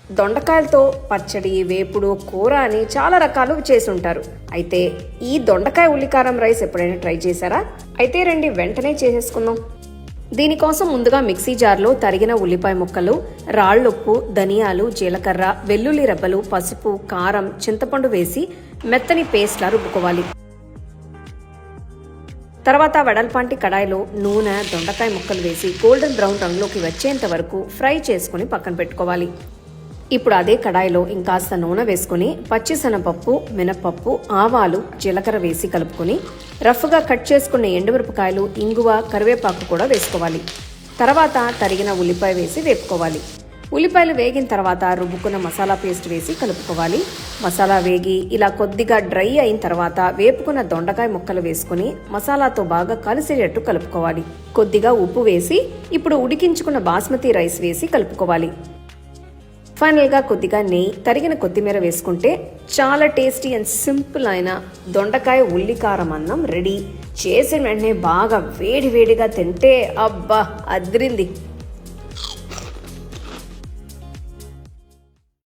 దొండకాయలతో పచ్చడి, వేపుడు, కూర అని చాలా రకాలు చేసి ఉంటారు. అయితే ఈ దొండకాయ ఉల్లికారం రైస్ ఎప్పుడైనా ట్రై చేశారా? అయితే రండి వెంటనే చేసేసుకుందాం. దీనికోసం ముందుగా మిక్సీ జార్లో తరిగిన ఉల్లిపాయ ముక్కలు, రాళ్ళుప్పు, ధనియాలు, జీలకర్ర, వెల్లుల్లి రెబ్బలు, పసుపు, కారం, చింతపండు వేసి మెత్తని పేస్ట్లా రుబ్బుకోవాలి. తర్వాత వెడల్పాంటి కడాయిలో నూనె, దొండకాయ ముక్కలు వేసి గోల్డెన్ బ్రౌన్ రంగులోకి వచ్చేంత వరకు ఫ్రై చేసుకుని పక్కన పెట్టుకోవాలి. ఇప్పుడు అదే కడాయిలో ఇంకాస్త నూనె వేసుకుని పచ్చిశనగపప్పు, మినపప్పు, ఆవాలు, జీలకర్ర వేసి కలుపుకొని రఫ్గా కట్ చేసుకున్న ఎండుమిరపకాయలు, ఇంగువ, కరివేపాకు కూడా వేసుకోవాలి. తర్వాత తరిగిన ఉల్లిపాయ వేసి వేపుకోవాలి. ఉల్లిపాయలు వేగిన తర్వాత రుబ్బుకున్న మసాలా పేస్ట్ వేసి కలుపుకోవాలి. మసాలా వేగి ఇలా కొద్దిగా డ్రై అయిన తర్వాత వేపుకున్న దొండకాయ ముక్కలు వేసుకుని మసాలాతో బాగా కలిసేటట్టు కలుపుకోవాలి. కొద్దిగా ఉప్పు వేసి ఇప్పుడు ఉడికించుకున్న బాస్మతి రైస్ వేసి కలుపుకోవాలి. ఫైనల్గా కొద్దిగా నెయ్యి, తరిగిన కొత్తిమీర వేసుకుంటే చాలా టేస్టీ అండ్ సింపుల్ అయిన దొండకాయ ఉల్లికారం అన్నం రెడీ. చేసిన వెంటనే బాగా వేడివేడిగా తింటే అబ్బా అదిరింది.